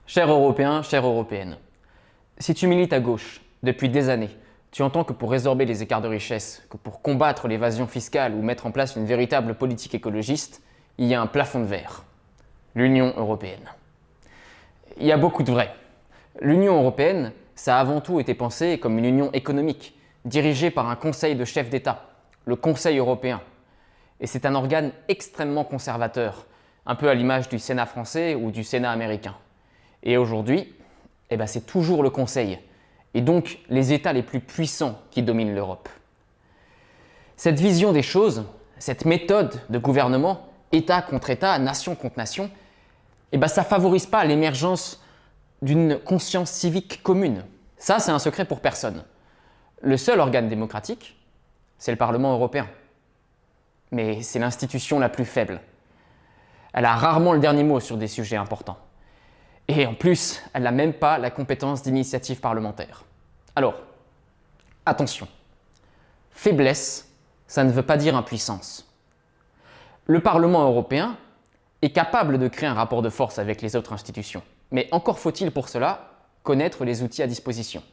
Chers Européens, chères Européennes, si tu milites à gauche depuis des années, tu entends que pour résorber les écarts de richesse, que pour combattre l'évasion fiscale ou mettre en place une véritable politique écologiste, il y a un plafond de verre, l'Union européenne. Il y a beaucoup de vrai. L'Union européenne, ça a avant tout été pensé comme une union économique, dirigée par un conseil de chefs d'État, le Conseil européen. Et c'est un organe extrêmement conservateur, un peu à l'image du Sénat français ou du Sénat américain. Et aujourd'hui, c'est toujours le Conseil, et donc les États les plus puissants qui dominent l'Europe. Cette vision des choses, cette méthode de gouvernement, État contre État, nation contre nation, ça ne favorise pas l'émergence d'une conscience civique commune. Ça, c'est un secret pour personne. Le seul organe démocratique, c'est le Parlement européen. Mais c'est l'institution la plus faible. Elle a rarement le dernier mot sur des sujets importants. Et en plus, elle n'a même pas la compétence d'initiative parlementaire. Alors, attention, faiblesse, ça ne veut pas dire impuissance. Le Parlement européen est capable de créer un rapport de force avec les autres institutions, mais encore faut-il pour cela connaître les outils à disposition.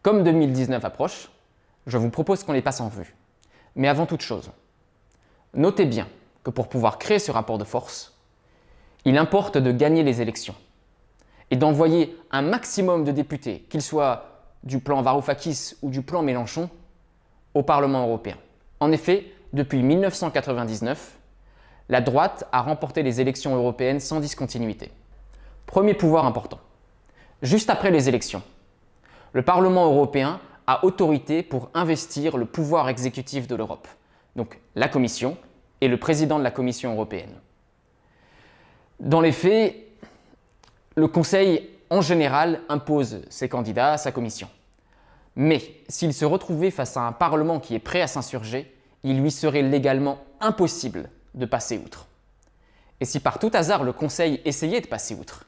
Comme 2019 approche, je vous propose qu'on les passe en revue. Mais avant toute chose, notez bien que pour pouvoir créer ce rapport de force, il importe de gagner les élections et d'envoyer un maximum de députés, qu'ils soient du plan Varoufakis ou du plan Mélenchon, au Parlement européen. En effet, depuis 1999, la droite a remporté les élections européennes sans discontinuité. Premier pouvoir important. Juste après les élections, le Parlement européen a autorité pour investir le pouvoir exécutif de l'Europe, donc la Commission et le président de la Commission européenne. Dans les faits, le Conseil, en général, impose ses candidats à sa Commission. Mais s'il se retrouvait face à un Parlement qui est prêt à s'insurger, il lui serait légalement impossible de passer outre. Et si par tout hasard le Conseil essayait de passer outre,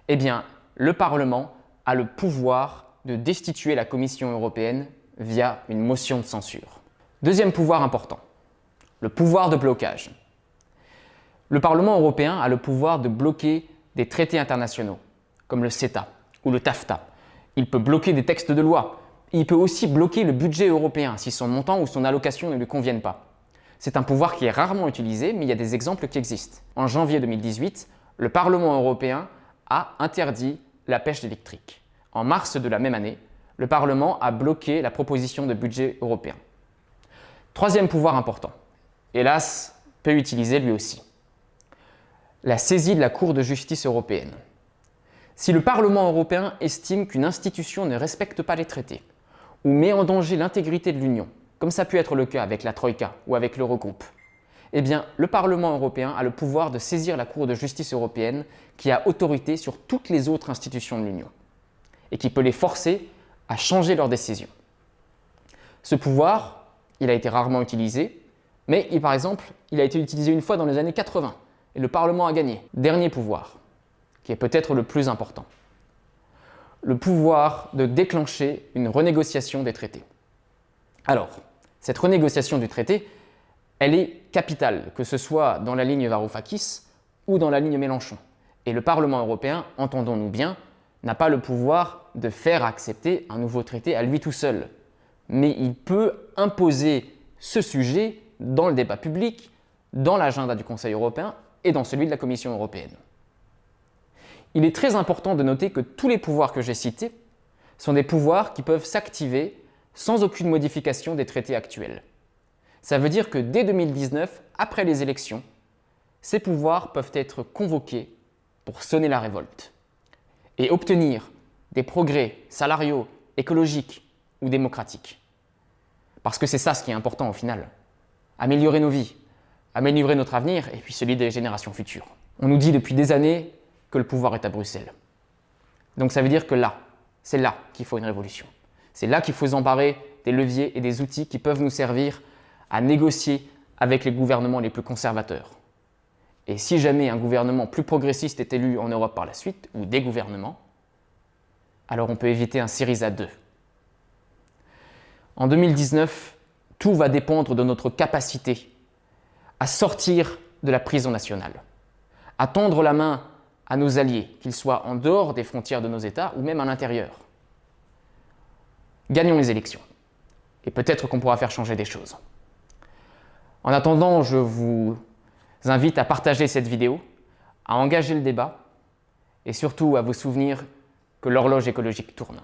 le Parlement a le pouvoir de destituer la Commission européenne via une motion de censure. Deuxième pouvoir important, le pouvoir de blocage. Le Parlement européen a le pouvoir de bloquer des traités internationaux, comme le CETA ou le TAFTA. Il peut bloquer des textes de loi. Il peut aussi bloquer le budget européen si son montant ou son allocation ne lui conviennent pas. C'est un pouvoir qui est rarement utilisé, mais il y a des exemples qui existent. En janvier 2018, le Parlement européen a interdit la pêche électrique. En mars de la même année, le Parlement a bloqué la proposition de budget européen. Troisième pouvoir important, hélas, peu utilisé lui aussi. La saisie de la Cour de justice européenne. Si le Parlement européen estime qu'une institution ne respecte pas les traités ou met en danger l'intégrité de l'Union, comme ça a pu être le cas avec la Troïka ou avec l'Eurogroupe, le Parlement européen a le pouvoir de saisir la Cour de justice européenne qui a autorité sur toutes les autres institutions de l'Union et qui peut les forcer à changer leurs décisions. Ce pouvoir, il a été rarement utilisé, mais par exemple, il a été utilisé une fois dans les années 80 et le Parlement a gagné. Dernier pouvoir, qui est peut-être le plus important, le pouvoir de déclencher une renégociation des traités. Alors, cette renégociation du traité, elle est capitale, que ce soit dans la ligne Varoufakis ou dans la ligne Mélenchon. Et le Parlement européen, entendons-nous bien, n'a pas le pouvoir de faire accepter un nouveau traité à lui tout seul. Mais il peut imposer ce sujet dans le débat public, dans l'agenda du Conseil européen et dans celui de la Commission européenne. Il est très important de noter que tous les pouvoirs que j'ai cités sont des pouvoirs qui peuvent s'activer sans aucune modification des traités actuels. Ça veut dire que dès 2019, après les élections, ces pouvoirs peuvent être convoqués pour sonner la révolte et obtenir des progrès salariaux, écologiques ou démocratiques. Parce que c'est ça ce qui est important au final. Améliorer nos vies, améliorer notre avenir et puis celui des générations futures. On nous dit depuis des années que le pouvoir est à Bruxelles. Donc ça veut dire que c'est là qu'il faut une révolution. C'est là qu'il faut s'emparer des leviers et des outils qui peuvent nous servir à négocier avec les gouvernements les plus conservateurs. Et si jamais un gouvernement plus progressiste est élu en Europe par la suite, ou des gouvernements, alors on peut éviter un Syriza 2. En 2019, tout va dépendre de notre capacité à sortir de la prison nationale, à tendre la main à nos alliés, qu'ils soient en dehors des frontières de nos États ou même à l'intérieur. Gagnons les élections. Et peut-être qu'on pourra faire changer des choses. En attendant, je vous invite à partager cette vidéo, à engager le débat et surtout à vous souvenir que l'horloge écologique tourne.